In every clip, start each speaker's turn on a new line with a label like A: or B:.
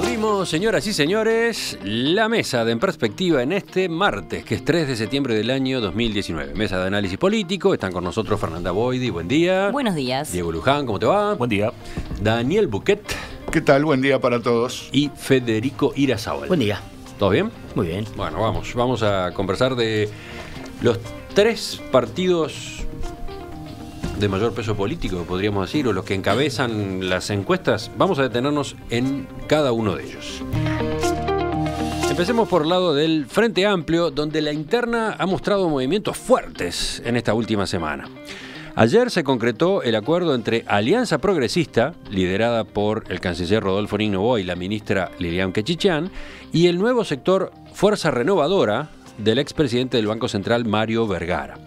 A: Abrimos, señoras y señores, la mesa de En Perspectiva en este martes, que es 3 de septiembre del año 2019. Mesa de análisis político, están con nosotros Fernanda Boidi, buen día.
B: Buenos días.
A: Diego Luján, ¿cómo te va?
C: Buen día.
A: Daniel Buquet.
D: ¿Qué tal? Buen día para todos.
A: Y Federico Irazábal.
C: Buen día.
A: ¿Todo bien?
C: Muy bien.
A: Bueno, vamos a conversar de los 3 partidos de mayor peso político, podríamos decir, o los que encabezan las encuestas. Vamos a detenernos en cada uno de ellos. Empecemos por el lado del Frente Amplio, donde la interna ha mostrado movimientos fuertes en esta última semana. Ayer se concretó el acuerdo entre Alianza Progresista, liderada por el canciller Rodolfo Noboa y la ministra Lilian Quechichán, y el nuevo sector Fuerza Renovadora del expresidente del Banco Central, Mario Vergara.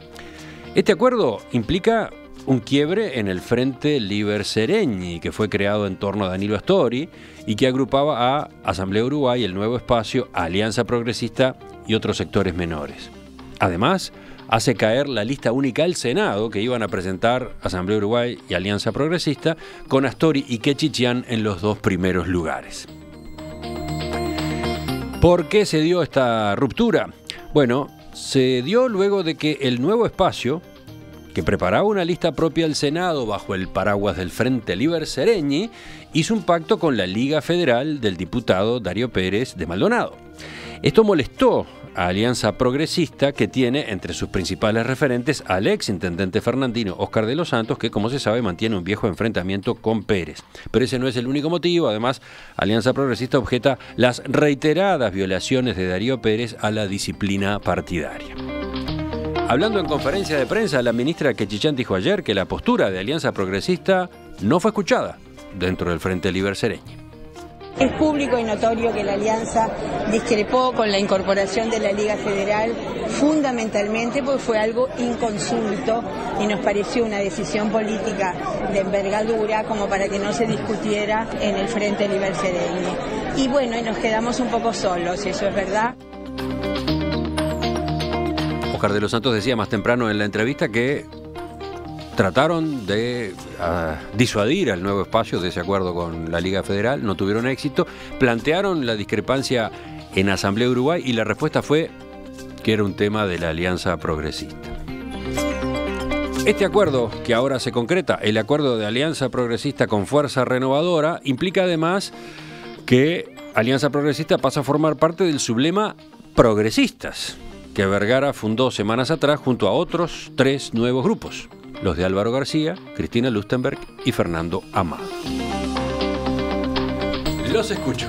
A: Este acuerdo implica un quiebre en el Frente Liber Seregni, que fue creado en torno a Danilo Astori y que agrupaba a Asamblea Uruguay, el Nuevo Espacio, Alianza Progresista y otros sectores menores. Además, hace caer la lista única al Senado que iban a presentar Asamblea Uruguay y Alianza Progresista, con Astori y Quechichán en los 2 primeros lugares. ¿Por qué se dio esta ruptura? Bueno, se dio luego de que el Nuevo Espacio, que preparaba una lista propia al Senado bajo el paraguas del Frente Liber Seregni, hizo un pacto con la Liga Federal del diputado Darío Pérez de Maldonado. Esto molestó a Alianza Progresista, que tiene entre sus principales referentes al ex intendente fernandino Óscar de los Santos, que, como se sabe, mantiene un viejo enfrentamiento con Pérez. Pero ese no es el único motivo. Además, Alianza Progresista objeta las reiteradas violaciones de Darío Pérez a la disciplina partidaria. Hablando en conferencia de prensa, la ministra Quechichán dijo ayer que la postura de Alianza Progresista no fue escuchada dentro del Frente Liber Seregni.
E: Es público y notorio que la Alianza discrepó con la incorporación de la Liga Federal, fundamentalmente porque fue algo inconsulto y nos pareció una decisión política de envergadura como para que no se discutiera en el Frente Liber Seregni. Y bueno, nos quedamos un poco solos, eso es verdad.
A: Óscar de los Santos decía más temprano en la entrevista que trataron de disuadir al Nuevo Espacio de ese acuerdo con la Liga Federal, no tuvieron éxito, plantearon la discrepancia en Asamblea Uruguay y la respuesta fue que era un tema de la Alianza Progresista. Este acuerdo que ahora se concreta, el acuerdo de Alianza Progresista con Fuerza Renovadora, implica además que Alianza Progresista pasa a formar parte del sublema Progresistas, que Vergara fundó semanas atrás junto a otros 3 nuevos grupos, los de Álvaro García, Cristina Lustenberg y Fernando Amado. Los escucho.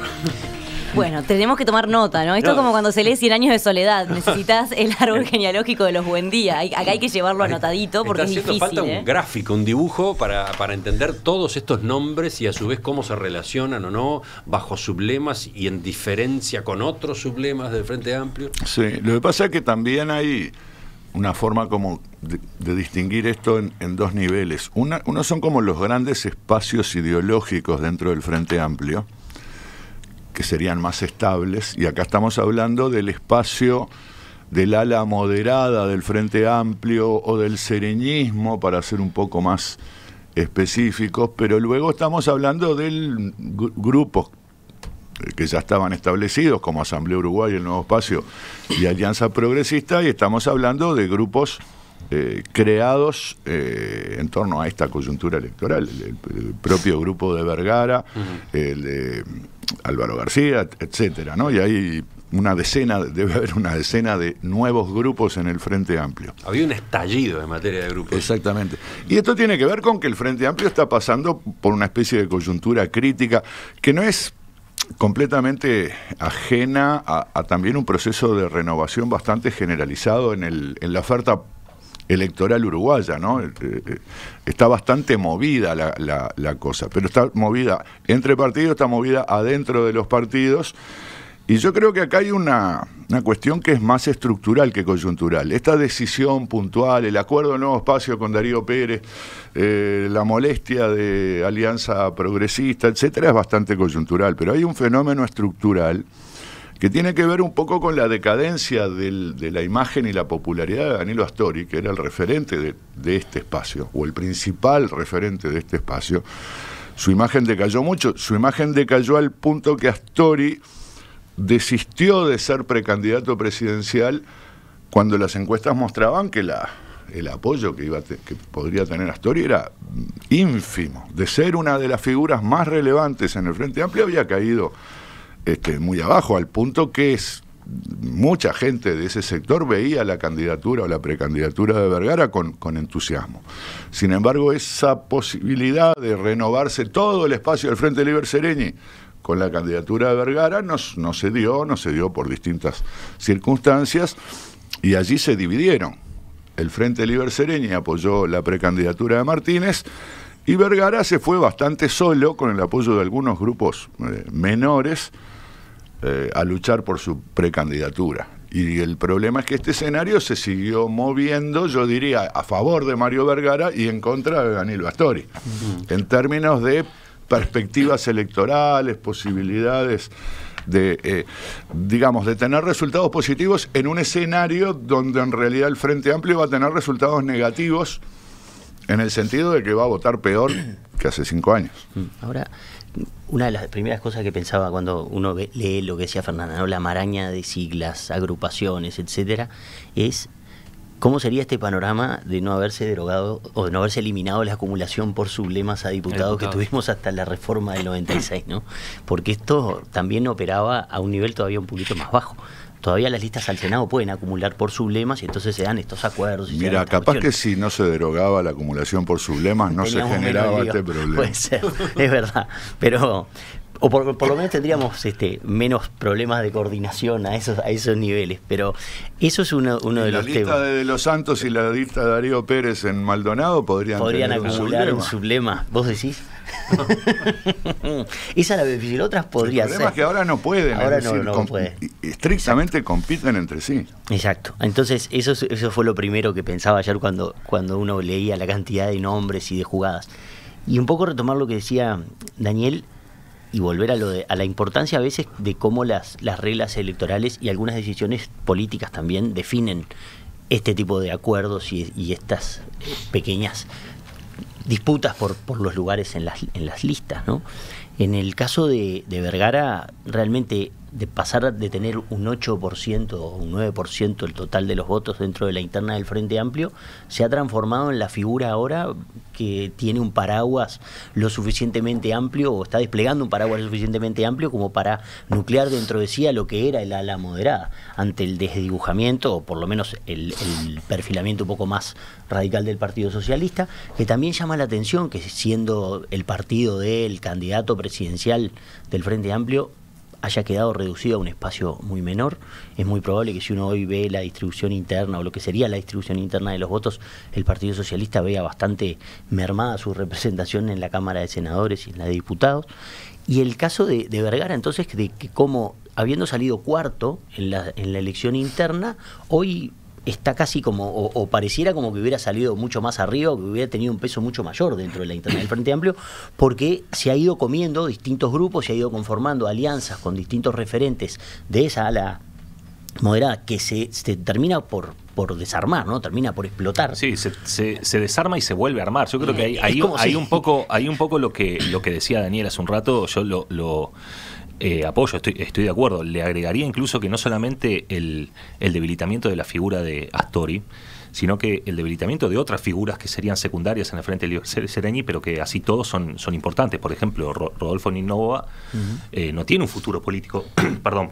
B: Bueno, tenemos que tomar nota, ¿no? Esto es como cuando se lee 100 años de soledad. Necesitas el árbol genealógico de los Buendía. Acá hay que llevarlo anotadito porque es difícil.
A: Está haciendo falta un gráfico, un dibujo para entender todos estos nombres y a su vez cómo se relacionan o no bajo sublemas y en diferencia con otros sublemas del Frente Amplio.
D: Sí, lo que pasa es que también hay una forma como de distinguir esto en 2 niveles. Uno son como los grandes espacios ideológicos dentro del Frente Amplio, que serían más estables, y acá estamos hablando del espacio del ala moderada del Frente Amplio o del sereñismo, para ser un poco más específicos, pero luego estamos hablando de grupos que ya estaban establecidos, como Asamblea Uruguay, el Nuevo Espacio y Alianza Progresista, y estamos hablando de grupos creados en torno a esta coyuntura electoral, el propio grupo de Vergara, el de Álvaro García, etcétera, ¿no? Y hay debe haber una decena de nuevos grupos en el Frente Amplio.
A: Había un estallido en materia de grupos.
D: Exactamente. Y esto tiene que ver con que el Frente Amplio está pasando por una especie de coyuntura crítica que no es completamente ajena a también un proceso de renovación bastante generalizado en la oferta electoral uruguaya, ¿no? Está bastante movida la cosa, pero está movida entre partidos, está movida adentro de los partidos, y yo creo que acá hay una cuestión que es más estructural que coyuntural. Esta decisión puntual, el acuerdo de Nuevo Espacio con Darío Pérez, la molestia de Alianza Progresista, etcétera, es bastante coyuntural, pero hay un fenómeno estructural que tiene que ver un poco con la decadencia de la imagen y la popularidad de Danilo Astori, que era el referente de este espacio, o el principal referente de este espacio, su imagen decayó mucho. Su imagen decayó al punto que Astori desistió de ser precandidato presidencial cuando las encuestas mostraban que el apoyo que podría tener Astori era ínfimo. De ser una de las figuras más relevantes en el Frente Amplio, había caído muy abajo, al punto que mucha gente de ese sector veía la candidatura o la precandidatura de Vergara con entusiasmo. Sin embargo, esa posibilidad de renovarse todo el espacio del Frente Liber Seregni con la candidatura de Vergara no se dio por distintas circunstancias, y allí se dividieron. El Frente Liber Seregni apoyó la precandidatura de Martínez, y Vergara se fue bastante solo, con el apoyo de algunos grupos menores, a luchar por su precandidatura. Y el problema es que este escenario se siguió moviendo, yo diría, a favor de Mario Vergara y en contra de Danilo Astori, en términos de perspectivas electorales, posibilidades de tener resultados positivos en un escenario donde en realidad el Frente Amplio va a tener resultados negativos, en el sentido de que va a votar peor que hace 5 años.
C: Ahora, una de las primeras cosas que pensaba cuando uno lee lo que decía Fernanda, ¿no? La maraña de siglas, agrupaciones, etcétera, es cómo sería este panorama de no haberse derogado o de no haberse eliminado la acumulación por sublemas a diputados que tuvimos hasta la reforma del 96, ¿no? Porque esto también operaba a un nivel todavía un poquito más bajo. Todavía las listas al Senado pueden acumular por sublemas y entonces se dan estos acuerdos.
D: Mira, capaz que si no se derogaba la acumulación por sublemas no se generaba este problema.
C: Puede ser, es verdad. Pero, o por lo menos tendríamos menos problemas de coordinación a esos niveles. Pero eso es uno de los temas.
D: La lista de los Santos y la lista de Darío Pérez en Maldonado podrían
C: acumular un sublema. ¿Vos decís? Esa la difícil, otras podría ser.
D: El problema es que ahora no pueden,
C: ahora no pueden.
D: Estrictamente compiten entre sí.
C: Exacto. Entonces eso fue lo primero que pensaba ayer cuando uno leía la cantidad de nombres y de jugadas. Y un poco retomar lo que decía Daniel y volver a la importancia a veces de cómo las reglas electorales y algunas decisiones políticas también definen este tipo de acuerdos y estas pequeñas disputas por los lugares en las listas, ¿no? En el caso de Vergara, realmente de pasar de tener un 8% o un 9% el total de los votos dentro de la interna del Frente Amplio, se ha transformado en la figura ahora que tiene un paraguas lo suficientemente amplio, o está desplegando un paraguas lo suficientemente amplio como para nuclear dentro de sí a lo que era el ala moderada, ante el desdibujamiento, o por lo menos el perfilamiento un poco más radical del Partido Socialista, que también llama la atención que, siendo el partido del candidato presidencial del Frente Amplio, haya quedado reducido a un espacio muy menor. Es muy probable que si uno hoy ve la distribución interna, o lo que sería la distribución interna de los votos, el Partido Socialista vea bastante mermada su representación en la Cámara de Senadores y en la de Diputados. Y el caso de Vergara, entonces, de que como habiendo salido cuarto en la elección interna, hoy está casi como, o pareciera como que hubiera salido mucho más arriba, o que hubiera tenido un peso mucho mayor dentro de la interna del Frente Amplio, porque se ha ido comiendo distintos grupos, se ha ido conformando alianzas con distintos referentes de esa ala moderada, que se termina por desarmar, ¿no? Termina por explotar.
F: Sí, se desarma y se vuelve a armar. Yo creo que hay un poco lo que decía Daniel hace un rato. Yo lo apoyo, estoy de acuerdo. Le agregaría incluso que no solamente el debilitamiento de la figura de Astori, sino que el debilitamiento de otras figuras que serían secundarias en el Frente Liber Seregni, pero que así todos son importantes. Por ejemplo, Rodolfo Ninnoboa no tiene un futuro político, perdón,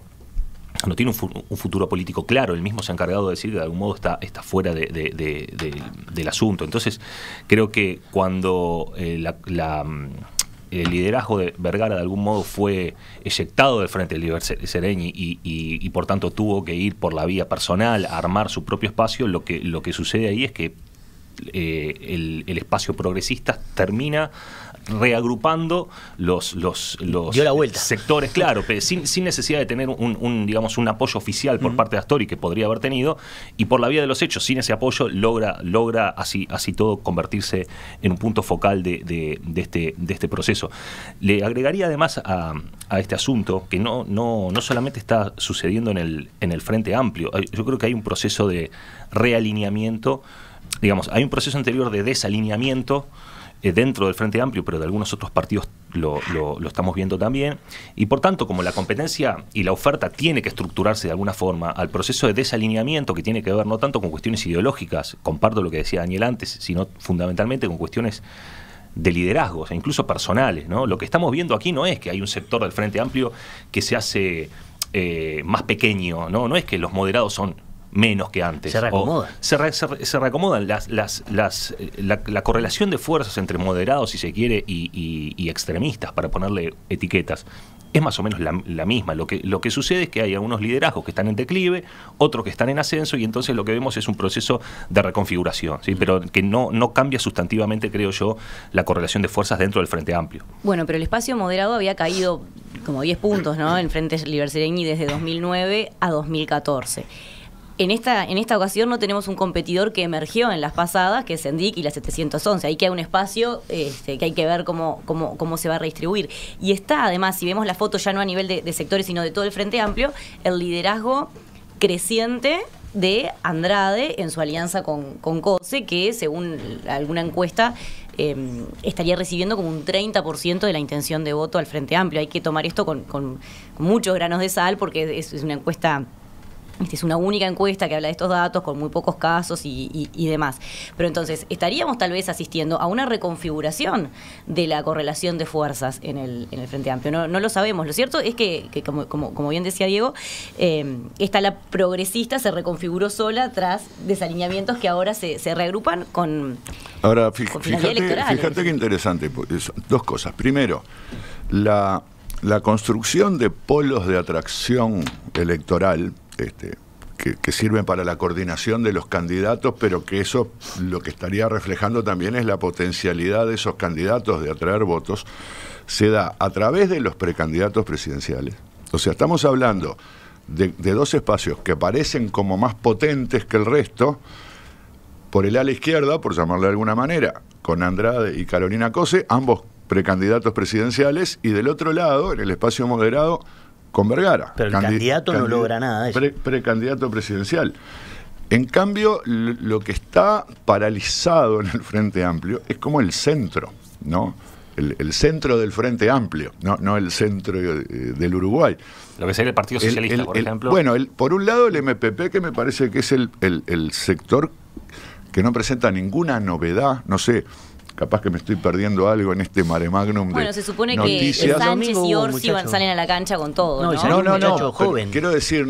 F: no tiene un futuro político claro. Él mismo se ha encargado de decir que de algún modo está fuera del asunto. Entonces, creo que cuando el liderazgo de Vergara de algún modo fue eyectado del Frente Liber Seregni y por tanto tuvo que ir por la vía personal a armar su propio espacio, lo que sucede ahí es que el espacio progresista termina reagrupando los
C: dio la vuelta.
F: Sectores, claro, sin necesidad de tener un apoyo oficial por parte de Astori, que podría haber tenido, y por la vía de los hechos, sin ese apoyo, logra así todo convertirse en un punto focal de este proceso. Le agregaría además a este asunto que no solamente está sucediendo en el Frente Amplio. Yo creo que hay un proceso de realineamiento, hay un proceso anterior de desalineamiento dentro del Frente Amplio, pero de algunos otros partidos lo estamos viendo también. Y por tanto, como la competencia y la oferta tiene que estructurarse de alguna forma al proceso de desalineamiento que tiene que ver no tanto con cuestiones ideológicas, comparto lo que decía Daniel antes, sino fundamentalmente con cuestiones de liderazgos e incluso personales, ¿no? Lo que estamos viendo aquí no es que hay un sector del Frente Amplio que se hace más pequeño, ¿no? No es que los moderados son menos que antes.
C: Se reacomodan.
F: Se reacomodan. La correlación de fuerzas entre moderados, si se quiere, y extremistas, para ponerle etiquetas, es más o menos la misma. Lo que sucede es que hay algunos liderazgos que están en declive, otros que están en ascenso, y entonces lo que vemos es un proceso de reconfiguración, ¿sí? Pero que no cambia sustantivamente, creo yo, la correlación de fuerzas dentro del Frente Amplio.
B: Bueno, pero el espacio moderado había caído como 10 puntos, ¿no? En Frente Liber-Seregni desde 2009 a 2014. En esta ocasión no tenemos un competidor que emergió en las pasadas, que es Sendik y la 711. Ahí queda un espacio que hay que ver cómo se va a redistribuir. Y está, además, si vemos la foto ya no a nivel de sectores, sino de todo el Frente Amplio, el liderazgo creciente de Andrade en su alianza con COSE, que según alguna encuesta estaría recibiendo como un 30% de la intención de voto al Frente Amplio. Hay que tomar esto con muchos granos de sal, porque es una encuesta... Es una única encuesta que habla de estos datos con muy pocos casos y demás. Pero entonces, estaríamos tal vez asistiendo a una reconfiguración de la correlación de fuerzas en el Frente Amplio. No lo sabemos. Lo cierto es que como bien decía Diego, la progresista se reconfiguró sola tras desalineamientos que ahora se reagrupan con
D: fíjate qué interesante. Dos cosas. Primero, la construcción de polos de atracción electoral que sirven para la coordinación de los candidatos, pero que eso lo que estaría reflejando también es la potencialidad de esos candidatos de atraer votos, se da a través de los precandidatos presidenciales. O sea, estamos hablando de dos espacios que parecen como más potentes que el resto, por el ala izquierda, por llamarle de alguna manera, con Andrade y Carolina Cose, ambos precandidatos presidenciales, y del otro lado, en el espacio moderado, con Vergara.
C: Pero el candidato no logra nada de eso.
D: Precandidato presidencial. En cambio, lo que está paralizado en el Frente Amplio es como el centro, ¿no? El centro del Frente Amplio, no el centro del Uruguay.
F: Lo que sería el Partido Socialista, por ejemplo.
D: Bueno, por un lado el MPP, que me parece que es el sector que no presenta ninguna novedad, no sé, capaz que me estoy perdiendo algo en este mare magnum de
B: Bueno, se supone
D: noticias.
B: que Sánchez y Orsi salen a la cancha con todo,
C: No, joven.
D: Quiero decir,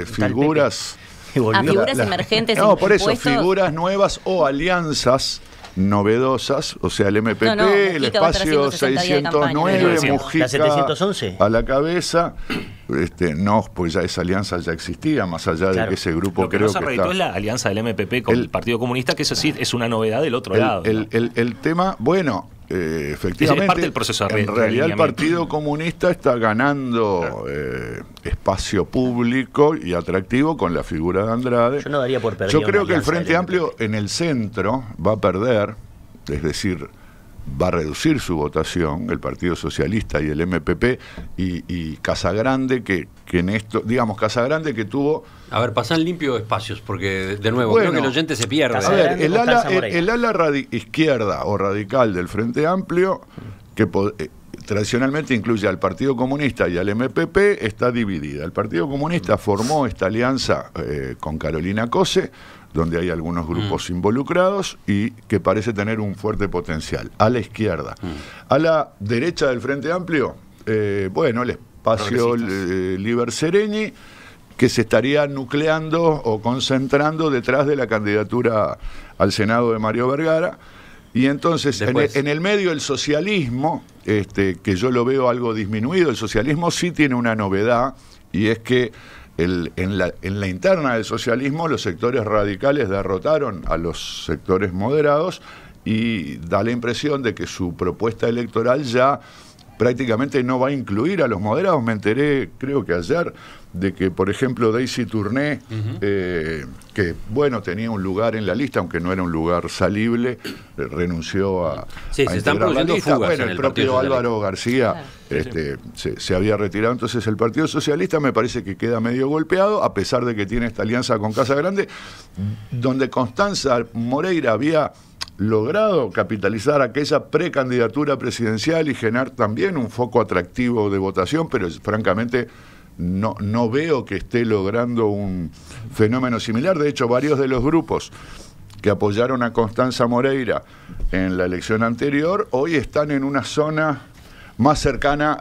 D: figuras...
B: figuras emergentes.
D: No, por eso, figuras nuevas o alianzas novedosas, o sea, el MPP, el espacio 609, Mujica,
C: la 711
D: a la cabeza, no, pues ya esa alianza ya existía, más allá de que ese grupo
F: lo que
D: creo
F: no se reeditó es la alianza del MPP con el Partido Comunista, que eso sí es una novedad del otro lado.
D: El tema, bueno, efectivamente,
F: es parte del proceso de
D: en realidad el Partido Comunista está ganando espacio público y atractivo con la figura de Andrade.
C: Yo no daría por perdido.
D: Yo creo que el Frente Amplio en el centro va a perder, es decir, va a reducir su votación, el Partido Socialista y el MPP, y Casagrande, que en esto, digamos, Casagrande que tuvo...
A: A ver, pasan limpio espacios, porque de nuevo, creo que el oyente se pierde.
D: A ver, el ala izquierda o radical del Frente Amplio, que tradicionalmente incluye al Partido Comunista y al MPP, está dividida. El Partido Comunista formó esta alianza con Carolina Cose, donde hay algunos grupos involucrados y que parece tener un fuerte potencial. A la izquierda. A la derecha del Frente Amplio, el espacio Liber-Seregni, que se estaría nucleando o concentrando detrás de la candidatura al Senado de Mario Vergara. Y entonces, en el medio, el socialismo, que yo lo veo algo disminuido, el socialismo sí tiene una novedad, y es que en la interna del socialismo los sectores radicales derrotaron a los sectores moderados, y da la impresión de que su propuesta electoral ya prácticamente no va a incluir a los moderados. Me enteré, creo que ayer, de que, por ejemplo, Daisy Tourné, que, tenía un lugar en la lista, aunque no era un lugar salible, renunció a
A: se están produciendo fugas.
D: El propio Álvaro García se había retirado. Entonces el Partido Socialista me parece que queda medio golpeado, a pesar de que tiene esta alianza con Casagrande, donde Constanza Moreira había logrado capitalizar aquella precandidatura presidencial y generar también un foco atractivo de votación, pero francamente no veo que esté logrando un fenómeno similar. De hecho, varios de los grupos que apoyaron a Constanza Moreira en la elección anterior, hoy están en una zona más cercana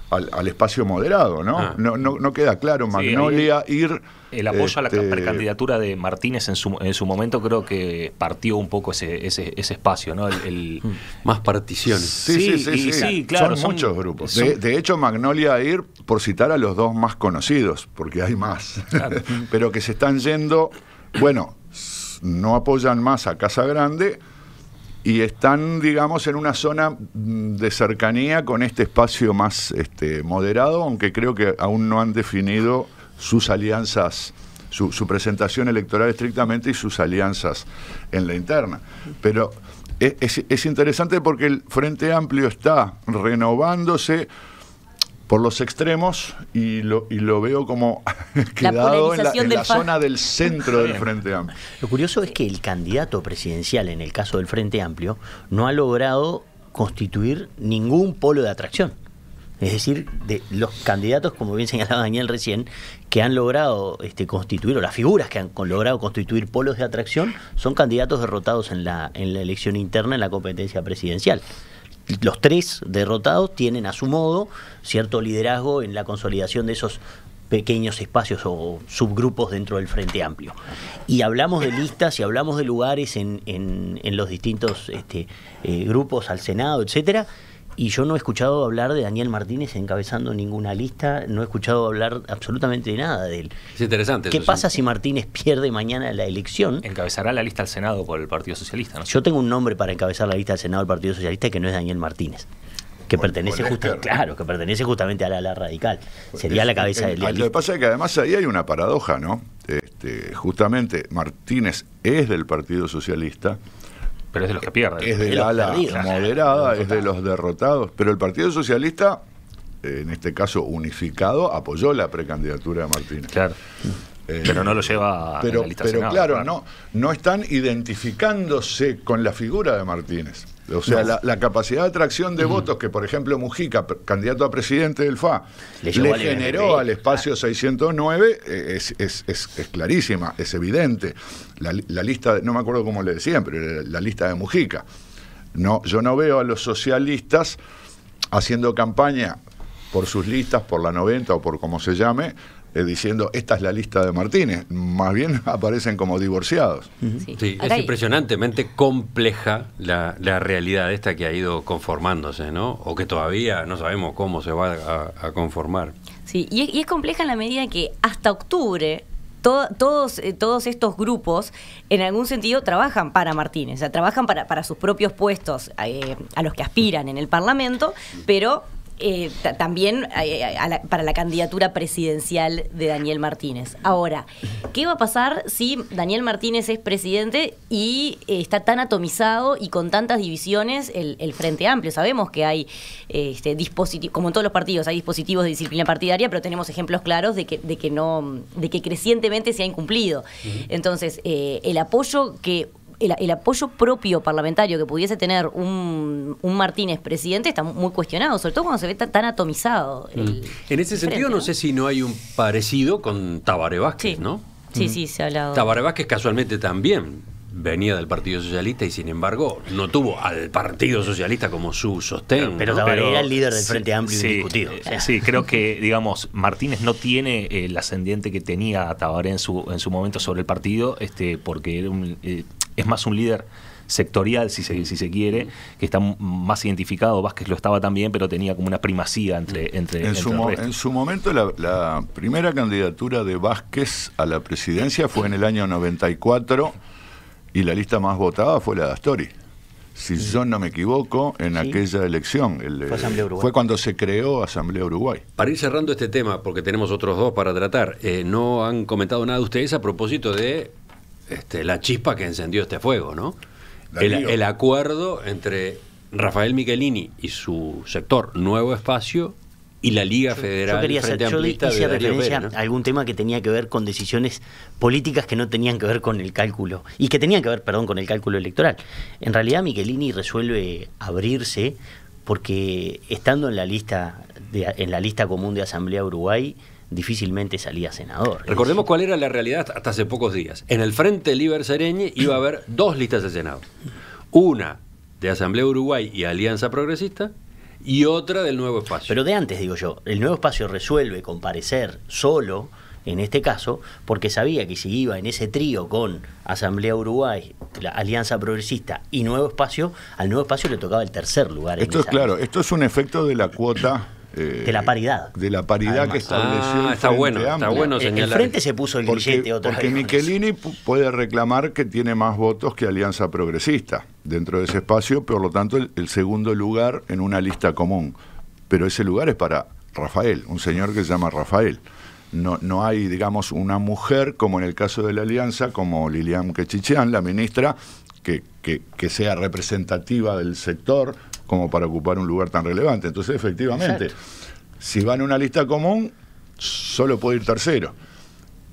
D: al espacio moderado, ¿no? No queda claro. Magnolia, ir...
F: El apoyo a la precandidatura de Martínez en su momento creo que partió un poco ese espacio, ¿no?
A: Más particiones.
D: Sí, claro. Son muchos grupos. De hecho, Magnolia ir, por citar a los dos más conocidos, porque hay más, claro. Pero que se están yendo, bueno, no apoyan más a Casa Grande y están, digamos, en una zona de cercanía con este espacio más moderado, aunque creo que aún no han definido sus alianzas, su presentación electoral estrictamente y sus alianzas en la interna. Pero es interesante porque el Frente Amplio está renovándose por los extremos y lo veo como quedado en la zona del centro del Frente Amplio.
C: Lo curioso es que el candidato presidencial, en el caso del Frente Amplio, no ha logrado constituir ningún polo de atracción. Es decir, de los candidatos, como bien señalaba Daniel recién, que han logrado constituir, o las figuras que han logrado constituir polos de atracción, son candidatos derrotados en la elección interna, en la competencia presidencial. Los tres derrotados tienen a su modo cierto liderazgo en la consolidación de esos pequeños espacios o subgrupos dentro del Frente Amplio. Y hablamos de listas y hablamos de lugares en los distintos grupos al Senado, etcétera. Y yo no he escuchado hablar de Daniel Martínez encabezando ninguna lista, no he escuchado hablar absolutamente de nada de él.
A: Es interesante.
C: ¿Qué pasa si Martínez pierde mañana la elección?
F: Encabezará la lista al Senado por el Partido Socialista, ¿no?
C: Yo tengo un nombre para encabezar la lista al Senado del Partido Socialista que no es Daniel Martínez, que pertenece justamente al ala radical. Sería la cabeza del
D: Lo que pasa es que además ahí hay una paradoja, ¿no? Justamente Martínez es del Partido Socialista,
F: pero es de los que pierden.
D: Es del ala moderada, es de los derrotados. Pero el Partido Socialista, en este caso unificado, apoyó la precandidatura de Martínez.
F: Claro. Pero no lo lleva
D: pero,
F: a la lista
D: pero
F: Senado,
D: claro, no están identificándose con la figura de Martínez. O sea, la capacidad de atracción de votos que, por ejemplo, Mujica, candidato a presidente del FA, le generó al espacio 609 es clarísima, es evidente. La lista, no me acuerdo cómo le decían, pero la lista de Mujica. Yo no veo a los socialistas haciendo campaña por sus listas, por la 90 o por como se llame, diciendo esta es la lista de Martínez. Más bien aparecen como divorciados.
A: Sí, es impresionantemente compleja la realidad esta que ha ido conformándose, ¿no? O que todavía no sabemos cómo se va a conformar.
B: Sí, y es compleja en la medida que hasta octubre todos estos grupos en algún sentido trabajan para Martínez, o sea, trabajan para sus propios puestos a los que aspiran en el Parlamento, pero también para la candidatura presidencial de Daniel Martínez. Ahora, ¿qué va a pasar si Daniel Martínez es presidente y está tan atomizado y con tantas divisiones el Frente Amplio? Sabemos que hay dispositivos, como en todos los partidos, hay dispositivos de disciplina partidaria, pero tenemos ejemplos claros de que crecientemente se ha incumplido. Entonces, el apoyo propio parlamentario que pudiese tener un Martínez presidente está muy cuestionado, sobre todo cuando se ve tan atomizado.
A: En ese sentido, no sé si no hay un parecido con Tabaré Vázquez, ¿no?
B: Sí, se ha hablado.
A: Tabaré Vázquez casualmente también venía del Partido Socialista y sin embargo no tuvo al Partido Socialista como su sostén.
C: Pero Tabaré era el líder del Frente Amplio indiscutido.
F: Sí, creo que, digamos, Martínez no tiene el ascendiente que tenía Tabaré en su momento sobre el partido, porque era es más un líder sectorial, si se quiere, que está más identificado. Vázquez lo estaba también, pero tenía como una primacía entre
D: en su momento la primera candidatura de Vázquez a la presidencia fue en el año 94 y la lista más votada fue la de Astori. Si yo no me equivoco, en aquella elección. Fue cuando se creó Asamblea Uruguay.
A: Para ir cerrando este tema, porque tenemos otros dos para tratar, no han comentado nada ustedes a propósito de la chispa que encendió este fuego, ¿no? El acuerdo entre Rafael Michelini y su sector Nuevo Espacio y la Liga Federal Frente Amplista de Darío
C: referencia
A: Pérez, ¿no?
C: a algún tema que tenía que ver con decisiones políticas que no tenían que ver con el cálculo, y que tenían que ver, perdón, con el cálculo electoral. En realidad Michelini resuelve abrirse porque estando en la lista común de Asamblea Uruguay difícilmente salía senador.
A: Recordemos cuál era la realidad hasta hace pocos días. En el Frente Liber Sereñi iba a haber 2 listas de Senado. Una de Asamblea Uruguay y Alianza Progresista y otra del Nuevo Espacio.
C: Pero de antes, digo yo, el Nuevo Espacio resuelve comparecer solo, en este caso, porque sabía que si iba en ese trío con Asamblea Uruguay, la Alianza Progresista y Nuevo Espacio, al Nuevo Espacio le tocaba el tercer lugar.
D: Esto es claro, lista. Esto es un efecto de la cuota...
C: de la paridad.
D: De la paridad. Además, que estableció
A: está bueno
C: señalar. El Frente se puso el grillete otra vez.
D: Porque Michelini puede reclamar que tiene más votos que Alianza Progresista dentro de ese espacio, por lo tanto el segundo lugar en una lista común. Pero ese lugar es para Rafael, un señor que se llama Rafael. No hay, digamos, una mujer, como en el caso de la Alianza, como Lilian Quechichian, la ministra, que sea representativa del sector como para ocupar un lugar tan relevante. Entonces, efectivamente, si van a una lista común, solo puede ir tercero.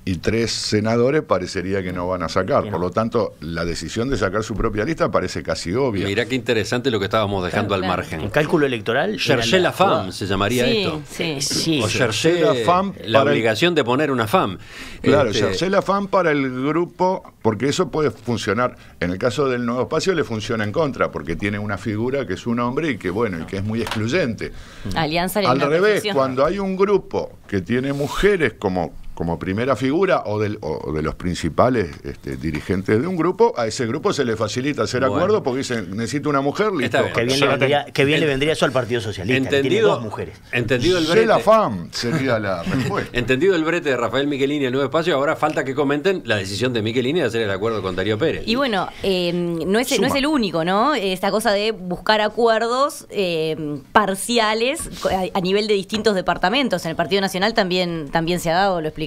D: Y 3 senadores parecería que no van a sacar. Por lo tanto, la decisión de sacar su propia lista parece casi obvia.
A: Mirá qué interesante lo que estábamos dejando al margen.
C: En cálculo electoral...
A: Chercher la femme se llamaría esto.
B: Sí.
A: O chercher la femme, la obligación de poner una femme.
D: Claro, chercher la femme para el grupo, porque eso puede funcionar. En el caso del Nuevo Espacio le funciona en contra, porque tiene una figura que es un hombre y que, bueno, y que es muy excluyente.
B: Alianza
D: Al revés, cuando hay un grupo que tiene mujeres como primera figura o de los principales dirigentes de un grupo, a ese grupo se le facilita hacer acuerdo porque dicen, necesito una mujer, listo.
C: Que bien le vendría eso al Partido Socialista, que tiene 2 mujeres.
A: Entendido el brete.
D: La fam sería la respuesta.
A: Entendido el brete de Rafael Michelini al Nuevo Espacio, ahora falta que comenten la decisión de Michelini de hacer el acuerdo con Darío Pérez.
B: Y bueno, no es el único, ¿no? Esta cosa de buscar acuerdos parciales a nivel de distintos departamentos. En el Partido Nacional también se ha dado, lo explicaba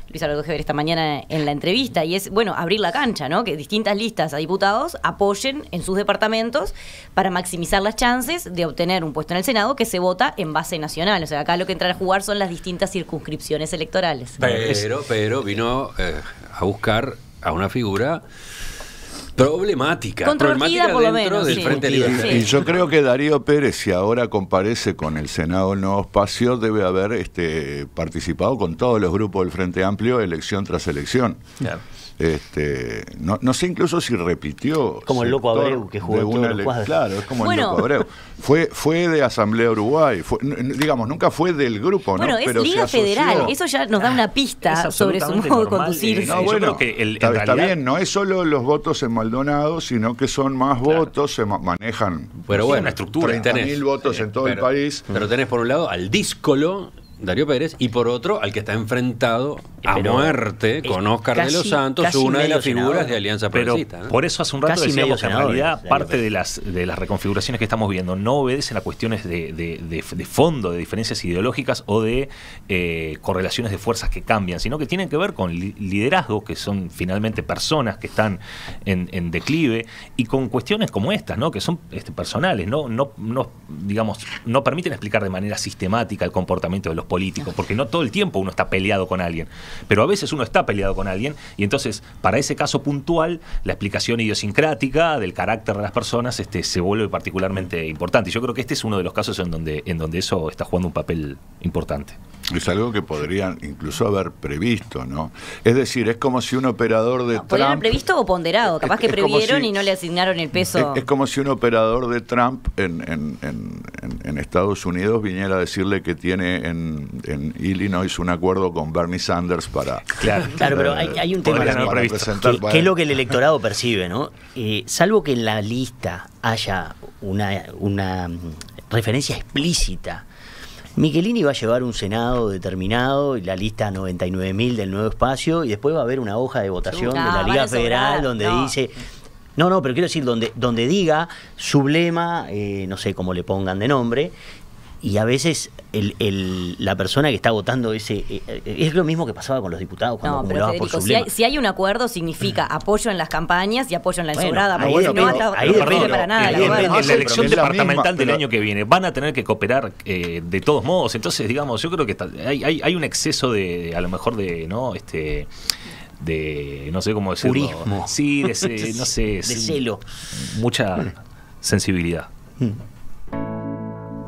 B: Luis Alberto Heber esta mañana en la entrevista, y es, bueno, abrir la cancha, ¿no? Que distintas listas a diputados apoyen en sus departamentos para maximizar las chances de obtener un puesto en el Senado que se vota en base nacional. O sea, acá lo que entra a jugar son las distintas circunscripciones electorales.
A: Pero vino a buscar a una figura problemática
B: por lo menos,
A: del Frente Liberal.
D: Y yo creo que Darío Pérez, si ahora comparece con el Senado del Nuevo Espacio, debe haber participado con todos los grupos del Frente Amplio, elección tras elección. Claro. No sé incluso si repitió.
C: Como el Loco Abreu, que jugó todos los cuadros.
D: Claro, es como el Loco Abreu. Fue de Asamblea Uruguay, digamos, nunca fue del grupo, ¿no?
B: Es Liga Federal, eso ya nos da una pista sobre su modo de conducirse.
D: Yo creo que está bien, no es solo los votos en Maldonado, sino que son más votos, se manejan
A: una estructura.
D: 30.000 votos en todo el país.
A: Pero tenés por un lado al díscolo Darío Pérez, y por otro al que está enfrentado a muerte con Óscar de los Santos, una de las figuras de Alianza Progresista.
F: Pero por eso hace un rato decíamos que en realidad parte de las reconfiguraciones que estamos viendo no obedecen a cuestiones de fondo, de diferencias ideológicas o de correlaciones de fuerzas que cambian, sino que tienen que ver con liderazgo, que son finalmente personas que están en declive, y con cuestiones como estas, ¿no? Que son personales, digamos, no permiten explicar de manera sistemática el comportamiento de los políticos, porque no todo el tiempo uno está peleado con alguien, pero a veces uno está peleado con alguien, y entonces para ese caso puntual la explicación idiosincrática del carácter de las personas se vuelve particularmente importante, y yo creo que este es uno de los casos en donde eso está jugando un papel importante.
D: Es algo que podrían incluso haber previsto, ¿no? Es decir, es como si un operador de Trump...
B: ¿Podrían haber previsto o ponderado? Capaz que previeron y no le asignaron el peso.
D: Es como si un operador de Trump en Estados Unidos viniera a decirle que tiene en Illinois un acuerdo con Bernie Sanders para...
C: Claro, pero hay un tema que es lo que el electorado percibe, ¿no? Salvo que en la lista haya una referencia explícita, Michelini va a llevar un Senado determinado y la lista 99.000 del Nuevo Espacio, y después va a haber una hoja de votación de la Liga Federal donde dice... No, pero quiero decir, donde diga, sublema, no sé cómo le pongan de nombre, Y a veces la persona que está votando es lo mismo que pasaba con los diputados cuando acumulaba por sublema.
B: Si hay un acuerdo, significa apoyo en las campañas y apoyo en la ensobrada,
C: ahí
B: porque si no,
C: ahí
B: depende para nada.
F: En la elección departamental del año que viene van a tener que cooperar de todos modos. Entonces, digamos, yo creo que hay un exceso de, a lo mejor, de no sé cómo decirlo.
C: Purismo.
F: Sí, no sé.
C: De celo.
F: Mucha sensibilidad.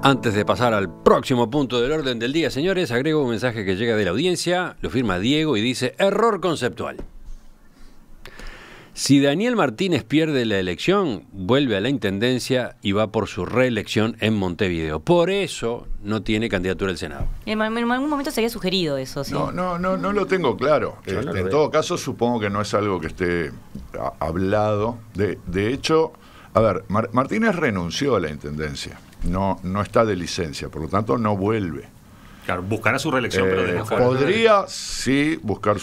A: Antes de pasar al próximo punto del orden del día, señores, agrego un mensaje que llega de la audiencia, lo firma Diego y dice: error conceptual. Si Daniel Martínez pierde la elección, vuelve a la intendencia y va por su reelección en Montevideo. Por eso no tiene candidatura al Senado.
B: En algún momento se había sugerido eso, ¿sí?
D: No lo tengo claro. En todo caso, supongo que no es algo que esté hablado. De hecho, a ver, Martínez renunció a la intendencia. No está de licencia, por lo tanto no vuelve.
F: Claro, buscará su reelección, pero de afuera.
D: Podría, sí, buscar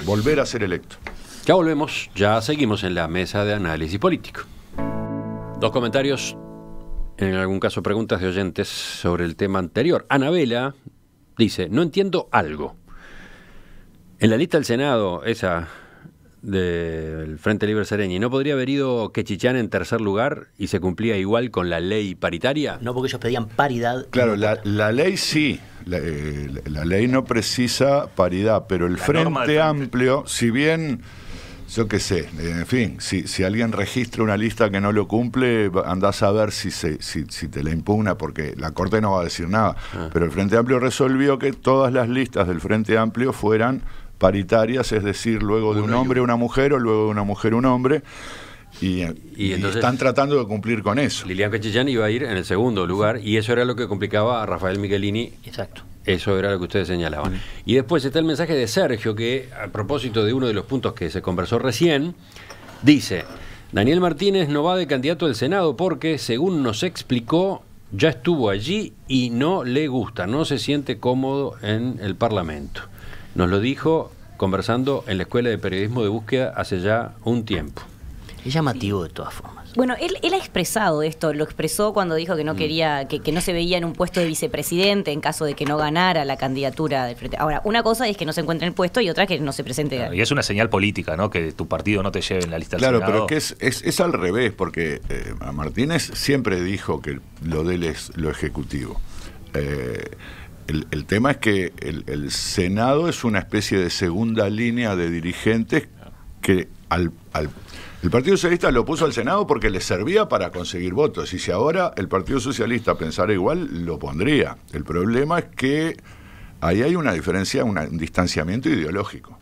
D: volver a ser electo.
A: Ya volvemos, ya seguimos en la mesa de análisis político. 2 comentarios, en algún caso preguntas de oyentes sobre el tema anterior. Anabela dice: no entiendo algo. En la lista del Senado, esa del Frente Libre Sereñi, ¿no podría haber ido Quechichán en tercer lugar y se cumplía igual con la ley paritaria?
C: No, porque ellos pedían paridad.
D: Claro, la ley sí, la ley no precisa paridad, pero el Frente Amplio, si bien, yo qué sé, en fin, si alguien registra una lista que no lo cumple, andás a ver si te la impugna, porque la Corte no va a decir nada. Pero el Frente Amplio resolvió que todas las listas del Frente Amplio fueran paritarias, es decir, luego de un hombre una mujer o luego de una mujer un hombre, y entonces están tratando de cumplir con eso.
A: Lilian Quechichán iba a ir en el segundo lugar y eso era lo que complicaba a Rafael Michelini.
C: Exacto.
A: Eso era lo que ustedes señalaban. Y después está el mensaje de Sergio, que a propósito de uno de los puntos que se conversó recién, dice: Daniel Martínez no va de candidato al Senado porque, según nos explicó, ya estuvo allí y no le gusta, no se siente cómodo en el Parlamento. Nos lo dijo conversando en la Escuela de Periodismo de Búsqueda hace ya un tiempo.
C: Es llamativo de todas formas.
B: Bueno, él ha expresado esto, lo expresó cuando dijo que no quería, que no se veía en un puesto de vicepresidente en caso de que no ganara la candidatura del Frente. Ahora, una cosa es que no se encuentre en el puesto y otra es que no se presente.
F: Claro, y es una señal política, ¿no? Que tu partido no te lleve en la lista del
D: Senado.
F: Senado.
D: Claro, pero que es al revés, porque a Martínez siempre dijo que lo de él es lo ejecutivo. El tema es que el Senado es una especie de segunda línea de dirigentes que el Partido Socialista lo puso al Senado porque le servía para conseguir votos, y si ahora el Partido Socialista pensara igual, lo pondría. El problema es que ahí hay una diferencia, un distanciamiento ideológico.